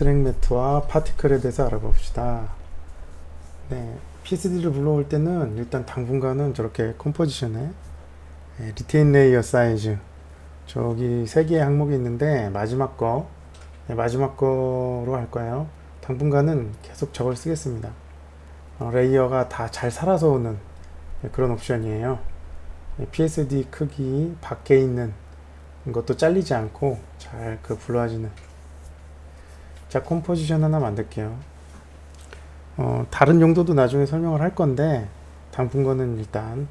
트랙 매트와 파티클에 대해서 알아봅시다. 네, PSD를 불러올 때는 일단 당분간은 저렇게 컴포지션에 리테인 레이어 사이즈 저기 세 개의 항목이 있는데 마지막 거로 할 거예요. 당분간은 계속 저걸 쓰겠습니다. 레이어가 다 잘 살아서 오는 그런 옵션이에요. PSD 크기 밖에 있는 것도 잘리지 않고 잘 그 불러지는. 자, 컴포지션 하나 만들게요. 다른 용도도 나중에 설명을 할 건데 당분간은 일단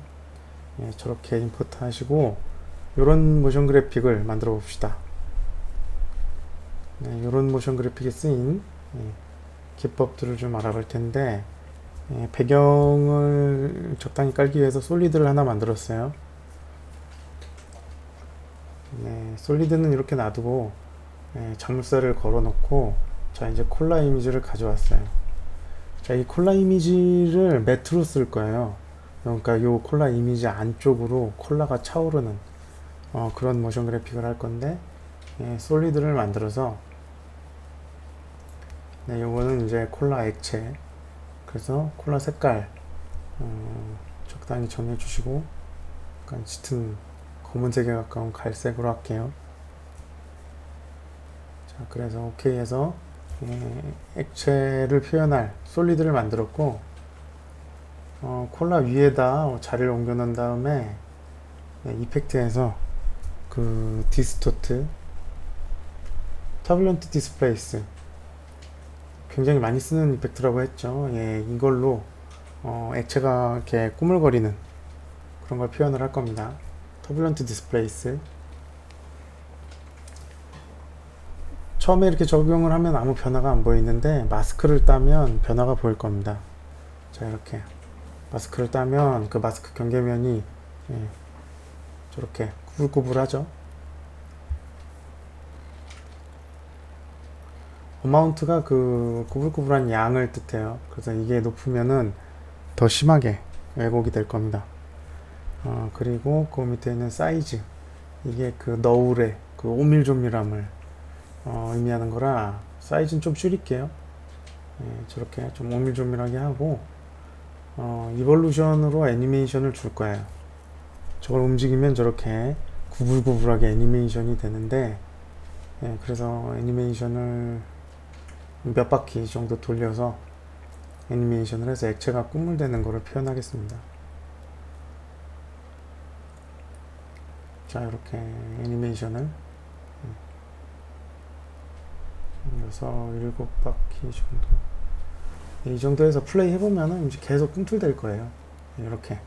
저렇게 임포트 하시고 이런 모션 그래픽을 만들어 봅시다. 이런 모션 그래픽에 쓰인 기법들을 좀 알아볼 텐데 배경을 적당히 깔기 위해서 솔리드를 하나 만들었어요. 솔리드는 이렇게 놔두고 작물살을 걸어 놓고 자, 이제 콜라 이미지를 가져왔어요. 자, 이 콜라 이미지를 매트로 쓸 거예요. 그러니까 이 콜라 이미지 안쪽으로 콜라가 차오르는 그런 모션 그래픽을 할 건데 솔리드를 만들어서 요거는 이제 콜라 액체, 그래서 콜라 색깔 적당히 정해 주시고 약간 짙은 검은색에 가까운 갈색으로 할게요. 자, 그래서 오케이 해서 액체를 표현할 솔리드를 만들었고 콜라 위에다 자리를 옮겨 놓은 다음에 이펙트에서 그 디스토트 터뷸런트 디스플레이스 굉장히 많이 쓰는 이펙트라고 했죠. 이걸로 액체가 이렇게 꾸물거리는 그런 걸 표현을 할 겁니다. 터뷸런트 디스플레이스. 처음에 이렇게 적용을 하면 아무 변화가 안 보이는데 마스크를 따면 변화가 보일 겁니다. 자, 이렇게 마스크를 따면 그 마스크 경계면이 저렇게 구불구불하죠. 어마운트가 그 구불구불한 양을 뜻해요. 그래서 이게 높으면은 더 심하게 왜곡이 될 겁니다. 그리고 그 밑에 있는 사이즈, 이게 그 너울의 그 오밀조밀함을 의미하는 거라 사이즈는 좀 줄일게요. 저렇게 좀 오밀조밀하게 하고 이볼루션으로 애니메이션을 줄 거예요. 저걸 움직이면 저렇게 구불구불하게 애니메이션이 되는데 그래서 애니메이션을 몇 바퀴 정도 돌려서 애니메이션을 해서 액체가 꾸물대는 것을 표현하겠습니다. 자, 이렇게 애니메이션을 6, 7바퀴 정도 이 정도에서 플레이 해보면은 이제 계속 꿈틀댈 거예요. 이렇게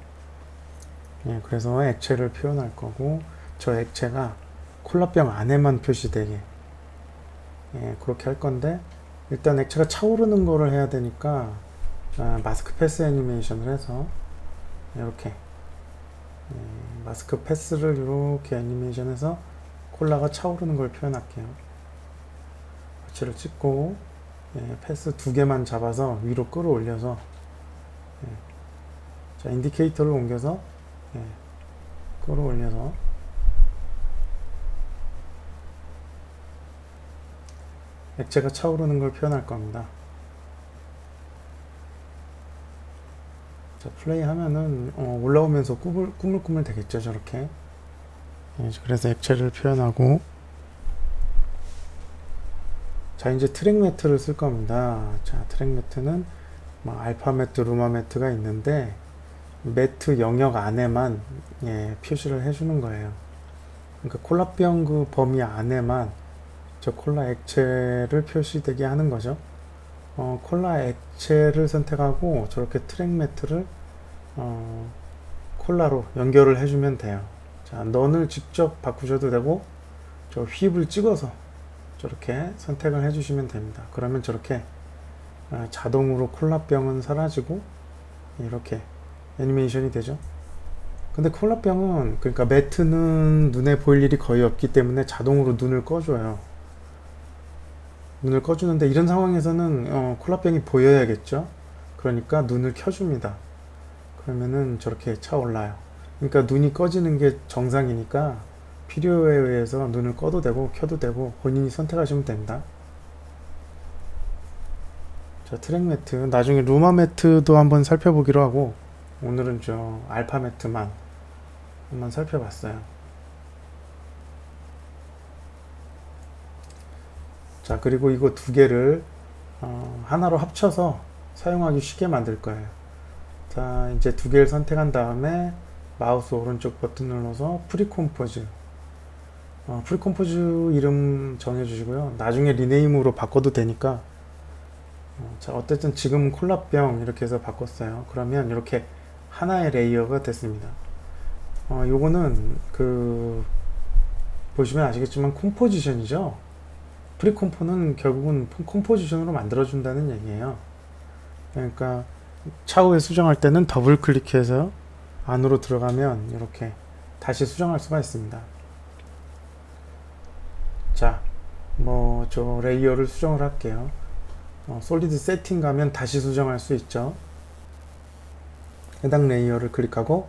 그래서 액체를 표현할 거고 저 액체가 콜라병 안에만 표시되게 그렇게 할 건데 일단 액체가 차오르는 거를 해야 되니까 마스크 패스 애니메이션을 해서 이렇게 마스크 패스를 이렇게 애니메이션해서 콜라가 차오르는 걸 표현할게요. 액체를 찍고 패스 두 개만 잡아서 위로 끌어올려서 자, 인디케이터를 옮겨서 끌어올려서 액체가 차오르는 걸 표현할 겁니다. 자, 플레이 하면은 올라오면서 꾸물꾸물 되겠죠, 저렇게. 그래서 액체를 표현하고 자, 이제 트랙 매트를 쓸 겁니다. 자, 트랙 매트는 알파 매트, 루마 매트가 있는데 매트 영역 안에만 표시를 해주는 거예요. 그러니까 콜라병 그 범위 안에만 저 콜라 액체를 표시되게 하는 거죠. 콜라 액체를 선택하고 저렇게 트랙 매트를 콜라로 연결을 해주면 돼요. 자, 넌을 직접 바꾸셔도 되고 저 휩을 찍어서 저렇게 선택을 해주시면 됩니다. 그러면 저렇게 자동으로 콜라병은 사라지고 이렇게 애니메이션이 되죠. 근데 콜라병은 그러니까 매트는 눈에 보일 일이 거의 없기 때문에 자동으로 눈을 꺼줘요. 눈을 꺼주는데 이런 상황에서는 콜라병이 보여야겠죠. 그러니까 눈을 켜줍니다. 그러면은 저렇게 차올라요. 그러니까 눈이 꺼지는 게 정상이니까 필요에 의해서 눈을 꺼도 되고 켜도 되고 본인이 선택하시면 됩니다. 자, 트랙 매트. 나중에 루마 매트도 한번 살펴보기로 하고, 오늘은 저 알파 매트만 한번 살펴봤어요. 자, 그리고 이거 두 개를 하나로 합쳐서 사용하기 쉽게 만들 거예요. 자, 이제 두 개를 선택한 다음에 마우스 오른쪽 버튼 눌러서 프리컴포즈. 프리컴포즈 이름 정해주시고요. 나중에 리네임으로 바꿔도 되니까. 자, 어쨌든 지금 콜라병 이렇게 해서 바꿨어요. 그러면 이렇게 하나의 레이어가 됐습니다. 요거는 보시면 아시겠지만 컴포지션이죠. 프리컴포는 결국은 컴포지션으로 만들어준다는 얘기예요. 그러니까 차후에 수정할 때는 더블 클릭해서 안으로 들어가면 이렇게 다시 수정할 수가 있습니다. 자, 저 레이어를 수정을 할게요. 솔리드 세팅 가면 다시 수정할 수 있죠. 해당 레이어를 클릭하고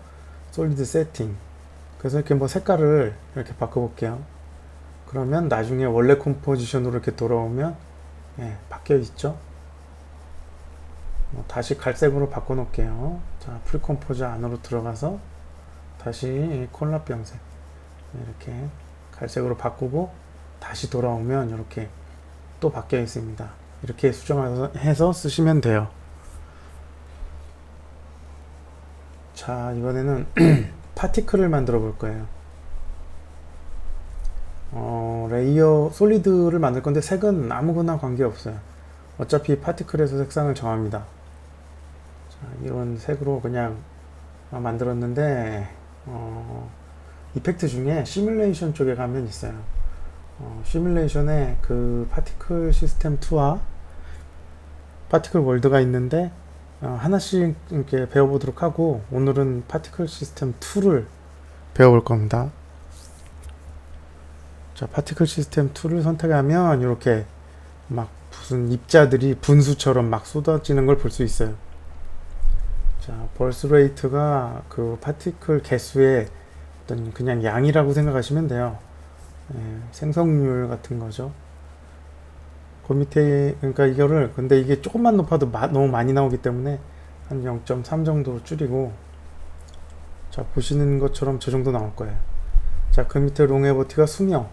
솔리드 세팅. 그래서 이렇게 색깔을 이렇게 바꿔볼게요. 그러면 나중에 원래 컴포지션으로 이렇게 돌아오면 바뀌어 있죠. 다시 갈색으로 바꿔 놓을게요. 자, 프리컴포즈 안으로 들어가서 다시 콜라병색 이렇게 갈색으로 바꾸고 다시 돌아오면 이렇게 또 바뀌어 있습니다. 이렇게 수정해서 쓰시면 돼요. 자, 이번에는 파티클을 만들어 볼 거예요. 레이어 솔리드를 만들 건데 색은 아무거나 관계없어요. 어차피 파티클에서 색상을 정합니다. 자, 이런 색으로 그냥 만들었는데 이펙트 중에 시뮬레이션 쪽에 가면 있어요. 시뮬레이션에 그 파티클 시스템 2와 파티클 월드가 있는데 하나씩 이렇게 배워보도록 하고, 오늘은 파티클 시스템 2를 배워볼 겁니다. 자, 파티클 시스템 2를 선택하면 이렇게 막 무슨 입자들이 분수처럼 막 쏟아지는 걸 볼 수 있어요. 자, 벌스 레이트가 그 파티클 개수의 어떤 그냥 양이라고 생각하시면 돼요. 생성률 같은 거죠. 그 밑에, 그러니까 이거를, 근데 이게 조금만 높아도 너무 많이 나오기 때문에 한 0.3 정도로 줄이고, 자, 보시는 것처럼 저 정도 나올 거예요. 자, 그 밑에 롱에버티가 수명.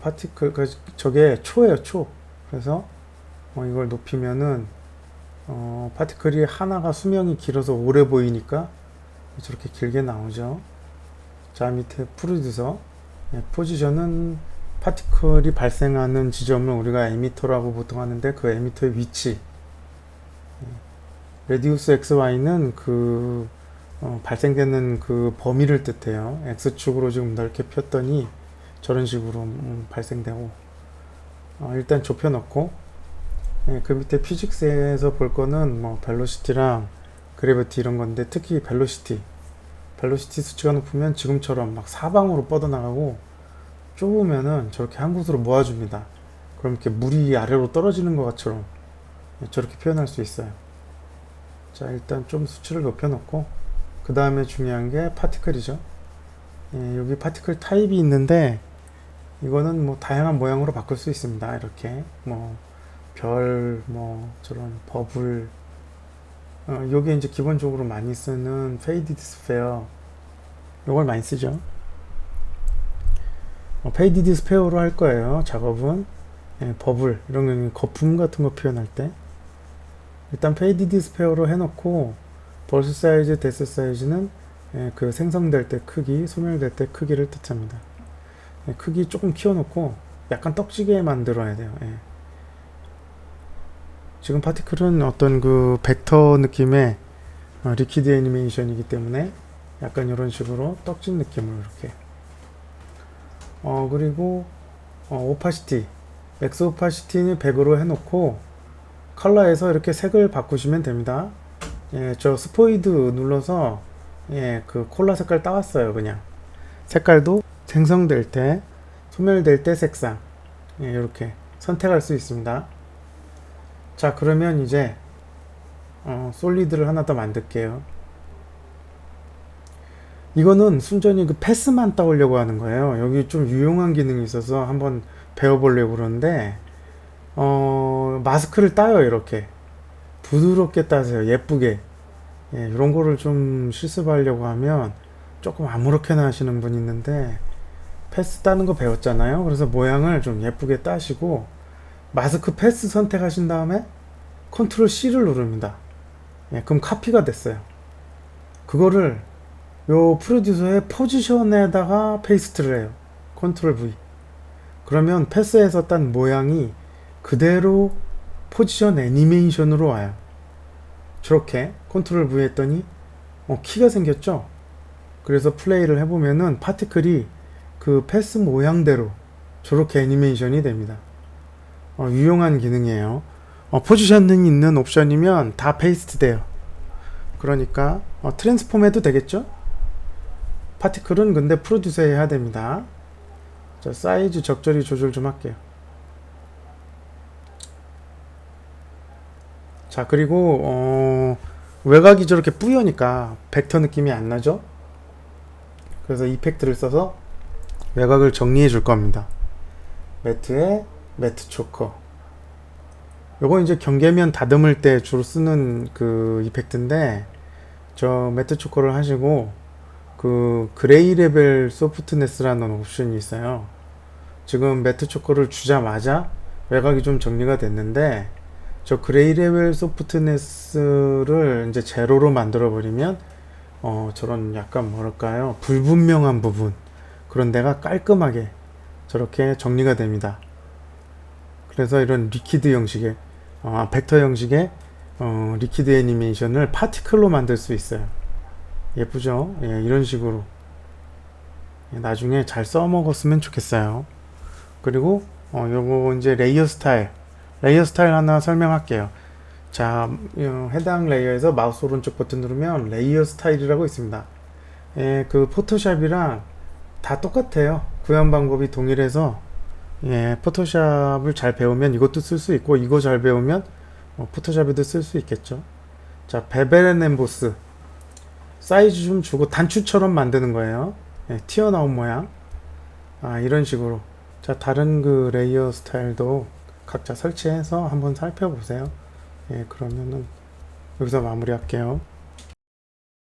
파티클, 저게 초예요, 초. 그래서, 이걸 높이면은, 파티클이 하나가 수명이 길어서 오래 보이니까 저렇게 길게 나오죠. 자, 밑에 프로듀서. 포지션은 파티클이 발생하는 지점을 우리가 에미터라고 보통 하는데 그 에미터의 위치. 레디우스 XY는 발생되는 그 범위를 뜻해요. X축으로 지금 넓게 폈더니 저런 식으로 발생되고, 일단 좁혀 놓고, 그 밑에 피직스에서 볼 거는 벨로시티랑 그래비티 이런 건데, 특히 벨로시티 수치가 높으면 지금처럼 막 사방으로 뻗어나가고, 좁으면은 저렇게 한 곳으로 모아줍니다. 그럼 이렇게 물이 아래로 떨어지는 것처럼 저렇게 표현할 수 있어요. 자, 일단 좀 수치를 높여 놓고, 그 다음에 중요한 게 파티클이죠. 여기 파티클 타입이 있는데, 이거는 다양한 모양으로 바꿀 수 있습니다. 이렇게 별, 저런 버블. 요게 이제 기본적으로 많이 쓰는 페이디드 스페어, 요걸 많이 쓰죠. 페이디드 스페어로 할 거예요, 작업은. 버블, 이런 거 거품 같은 거 표현할 때 일단 페이디드 스페어로 해놓고, 벌스 사이즈, 데스 사이즈는 그 생성될 때 크기, 소멸될 때 크기를 뜻합니다. 크기 조금 키워놓고 약간 떡지게 만들어야 돼요. 지금 파티클은 어떤 그 벡터 느낌의 리퀴드 애니메이션이기 때문에 약간 이런 식으로 떡진 느낌으로 이렇게. 그리고 오파시티, 맥스 오파시티는 100으로 해놓고 컬러에서 이렇게 색을 바꾸시면 됩니다. 저 스포이드 눌러서 그 콜라 색깔 따왔어요. 그냥 색깔도 생성될 때, 소멸될 때 색상 이렇게 선택할 수 있습니다. 자, 그러면 이제 솔리드를 하나 더 만들게요. 이거는 순전히 그 패스만 따오려고 하는 거예요. 여기 좀 유용한 기능이 있어서 한번 배워보려고 그러는데, 마스크를 따요. 이렇게 부드럽게 따세요. 예쁘게. 예, 이런 거를 좀 실습하려고 하면 조금 아무렇게나 하시는 분이 있는데, 패스 따는 거 배웠잖아요. 그래서 모양을 좀 예쁘게 따시고 마스크 패스 선택하신 다음에 컨트롤 C를 누릅니다. 예, 그럼 카피가 됐어요. 그거를 요 프로듀서의 포지션에다가 페이스트를 해요. 컨트롤 V. 그러면 패스에서 딴 모양이 그대로 포지션 애니메이션으로 와요. 저렇게 컨트롤 V 했더니 키가 생겼죠. 그래서 플레이를 해보면은 파티클이 그 패스 모양대로 저렇게 애니메이션이 됩니다. 유용한 기능이에요. 포지셔닝 있는 옵션이면 다 페이스트 돼요. 그러니까 트랜스폼 해도 되겠죠? 파티클은 근데 프로듀서에 해야 됩니다. 자, 사이즈 적절히 조절 좀 할게요. 자, 그리고 외곽이 저렇게 뿌여니까 벡터 느낌이 안 나죠? 그래서 이펙트를 써서 외곽을 정리해 줄 겁니다. 매트에 매트 초커. 요거 이제 경계면 다듬을 때 주로 쓰는 그 이펙트인데, 저 매트 초커를 하시고 그 그레이 레벨 소프트네스라는 옵션이 있어요. 지금 매트 초커를 주자마자 외곽이 좀 정리가 됐는데, 저 그레이 레벨 소프트네스를 이제 제로로 만들어 버리면 저런 약간 뭐랄까요, 불분명한 부분, 그런 데가 깔끔하게 저렇게 정리가 됩니다. 그래서 이런 리퀴드 형식의 벡터 형식의 리퀴드 애니메이션을 파티클로 만들 수 있어요. 예쁘죠? 예, 이런 식으로 나중에 잘 써먹었으면 좋겠어요. 그리고 요거 이제 레이어 스타일 하나 설명할게요. 자, 해당 레이어에서 마우스 오른쪽 버튼 누르면 레이어 스타일이라고 있습니다. 예, 그 포토샵이랑 다 똑같아요. 구현 방법이 동일해서, 예, 포토샵을 잘 배우면 이것도 쓸 수 있고, 이거 잘 배우면 포토샵에도 쓸 수 있겠죠. 자, 베벨 앤 엠보스 사이즈 좀 주고 단추처럼 만드는 거예요. 예, 튀어나온 모양. 이런 식으로. 자, 다른 그 레이어 스타일도 각자 설치해서 한번 살펴보세요. 예, 그러면은 여기서 마무리할게요.